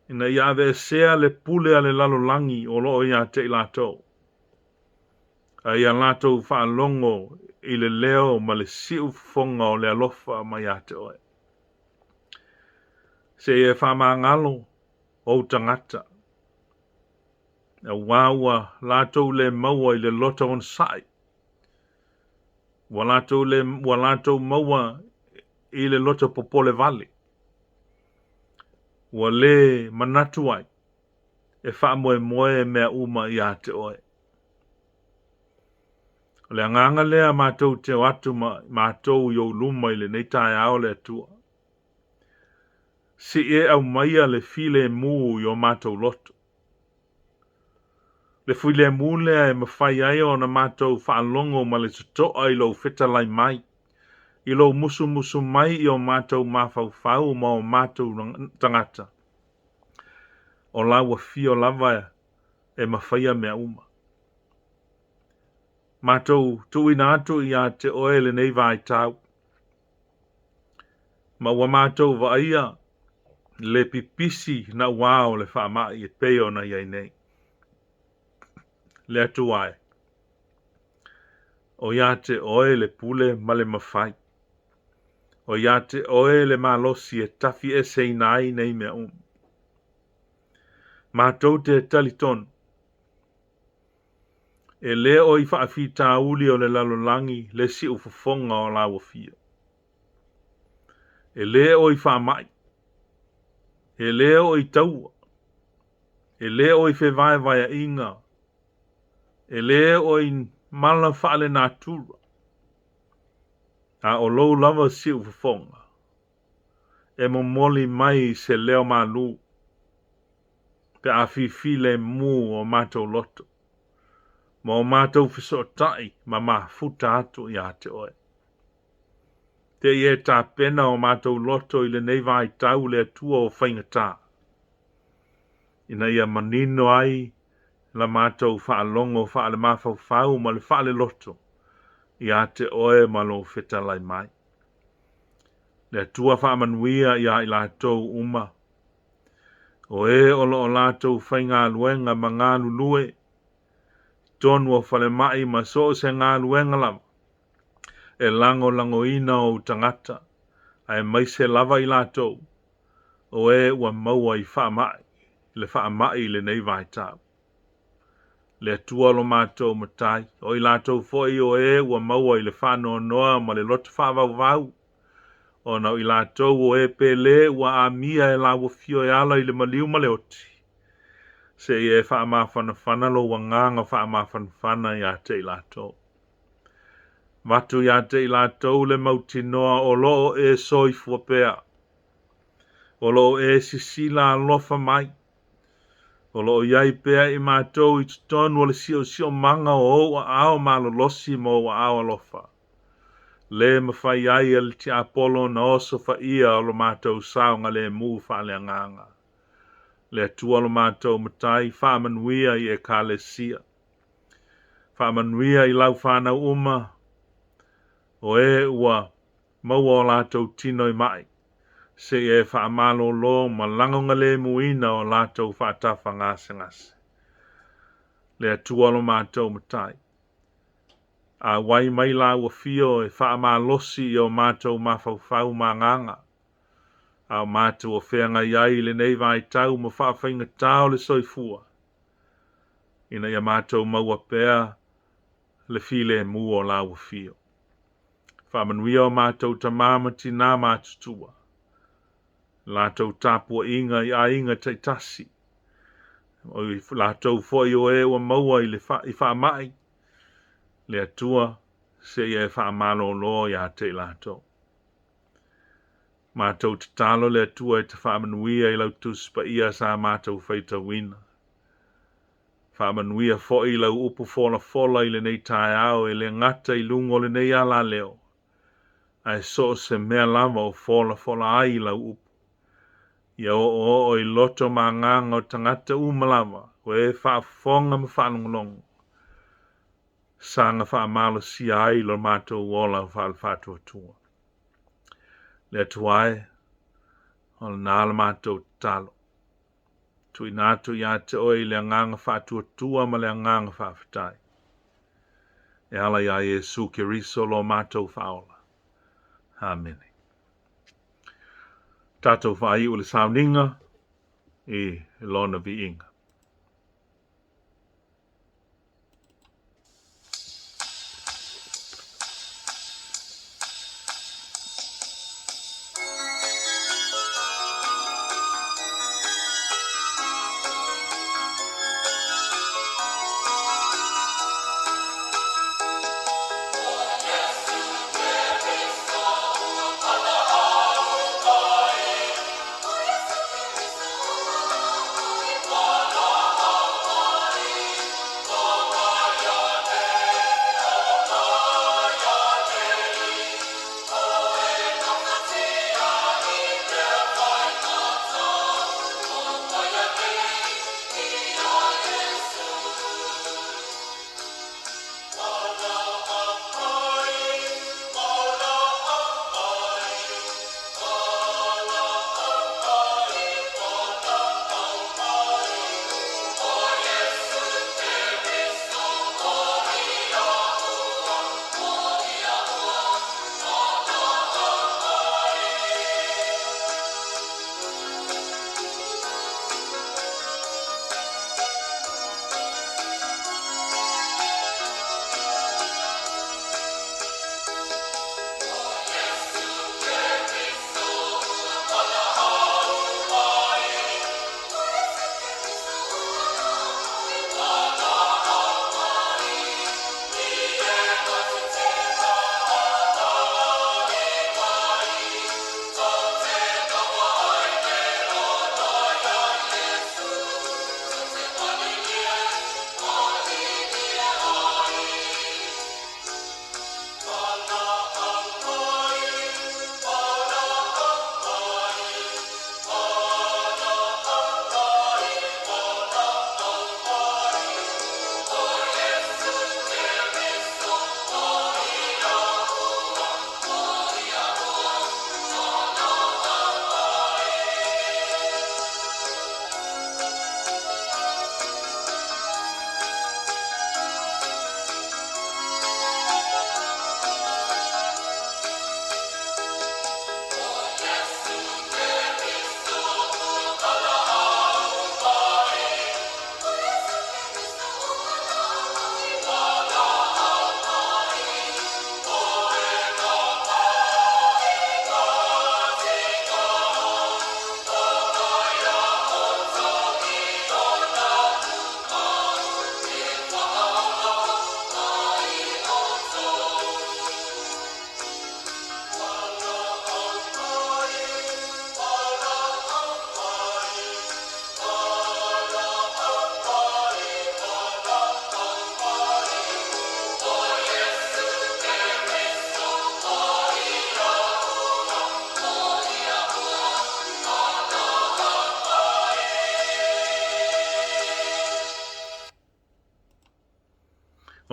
[SPEAKER 1] Ina ia ave sea le pule a le lalolangi o loo ia te ilatou. A ia latou whaalongo i le leo ma le siu fonga o le alofa ma ia te oe. Se e whamangalo o tangata. A wawa latou le maua i le loto on sai. Wa latou maua i le loto popole vale. Wa le manatu ai. E whaamoe mea uma ia te oe. Le anganga lea mātou te watu mātou i o luma i le neitai ao le atua. Si e au maia le file mū i o mātou loto. Le file mū lea e mawhai ai o na mātou whaalongo ma le tutoa i lo whetalai mai. I lo musu mai i o mātou mawhauwhau ma o mātou tangata. O lawa fio lava e mawhaia mea uma. Mātou tuina atu i a te oele nei vai tau. Ma wa mātou wa ia le pipisi na wao le whaamai e peo na iai nei. Le atu ai. O ia te oele pule ma le mawhai. O ia te oele malosi e tafi e seinai nei mea Mātou te talitonu. E le o I whaafita uli o le lalolangi le si ufafonga o la wafia. E le o I whaamai. E le o I taua. E le o I whewaiwaya inga. E le o I mala whaale nātura. A o lou lava si ufafonga. E momoli mai se leo malu. Pe a fifile mu o mātou loto. Ma o mātou fisotai ma futa atu I a te oe. Te ie tā pena o mātou loto I le nei vai tau le atua o whaingatā. Ina ia manino ai la mātou whaalongo whaale mawhau ma le whaale loto I a te oe ma lo whetalai mai. Le atua whaamanuia I a I lātou uma. O e olo o lātou whainga luenga ma ngā lulue. Tonu o whale mai ma so se ngā luenga lama. E lango ina o tangata. Ai mai se lava I lātou. O e ua maua I whaamai. Le whaamai le nei vai tau. Le atua lo mātou matai. O I lātou foi o e ua maua I le whano noa ma le loto whaavau vau. O nau I lātou o e pele ua amia e la wafio e ala I le maliu ma le oti. Se e whaamawhana lo wanganga whaamawhana I a te I lātou. Watu I a te I lātou le mautinoa o loo e soifua pea. O loo e sisila alofa mai. O loo iai pea I mātou I tutonu o le sio manga o ao malolosi mo o ao alofa. Le mawhai ai el ti apolo na oso fa ia o lo mātou saunga le mu whale anganga. Le atua lo mātou matai whaamanuia I e kālesia. Whaamanuia I lau whānau uma. O e ua maua o lātou tino I mai. Se e whaamalo lo ma langonga le muina o lātou whaatafa ngase. Le atua lo mātou matai. A wai mai la wafio e whaamalosi I o mātou mawhauwhau manganga. A mātou o whenga iai le nei vai tau ma whaawhainga tau le soifua. Ina ia mātou maua pēa le file mu o la wafio. Whaamanuia o mātou tamamati nā mātutua. Lātou tāpua inga I a inga taitasi. O lātou foi o e o maua I whaamai. Le atua se e whaamalo lo I a te lātou. Mātou te talo le atua e te whaamanuia I Lotu spa ia sa mātou whaita wina. Whaamanuia fo I lau upu fola I le nei tae au e le ngata I lungo le nei ala leo. Ai so se mea lava o fola ai I lau upu. Ia o I loto manganga o tangata umalama o e whaafonga ma whaanongolongo. Sanga whaamalo si ai lo mātou wola whaalwhatua tua. Le atuae, o le nāla mātou talo. Tui nātu I a te oi le anganga whaatua tua ma le anganga whaafetai. E ala ia Jesu ke riso lo mātou whaola. Amen. Tātou whai o le Sauniga I lona vi inga.
[SPEAKER 2] Bye.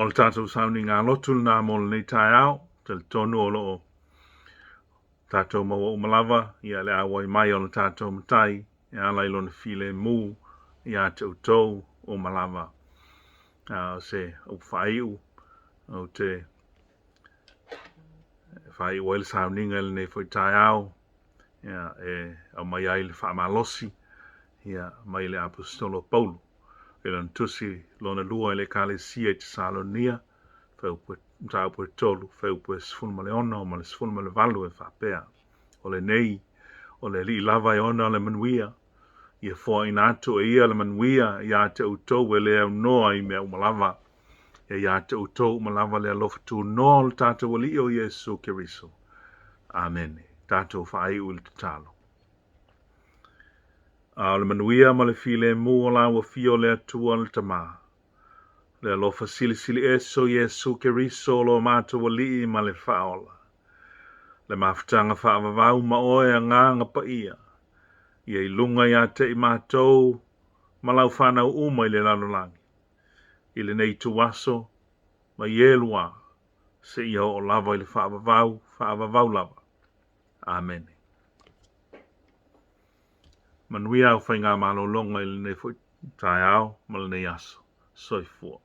[SPEAKER 1] o le tātou Sauniga Lotu nā mo le nei tai au, te le tonu o loo tātou maua umalava, ia le awai mai o le tātou matai, ia ala ilona file mū, ia te utou umalava. Se o whaiu, o te whaiu ele Sauniga le nei fwoi tai au, ia au mai ai le whaamalosi, ia mai le apostolo Paulu. Ila ntusi lona lua ele kalesia te Salonia, tau pue tolu, feu pue sifunu male ona, o male sifunu male valu e whapea. O le nei, o le li lava e ona le manuia, ia fua ina atu e ia le manuia, ia te utou e le au noa i mea umalava, ia te utou umalava le alofa tu noa le tātou wali o Yesu Keriso. Amen. Tātou whaai uli te talo. Le manuia ma le file mu o la wa fio le atua le tama. Le alofa sili sili eso Yesu Keriso lo mata wali ma le faola. Le mafutanga whaavavau ma oe a nganga pa ia. Ia ilunga ia te i mātou ma lau whanau uma i le lalolangi. I le nei tuwaso ma ielua se ia o lava i le whaavavau lava. Amen. Manuia au whainga malo longa i le nei fwoi tai au ma le nei aso. Soifua.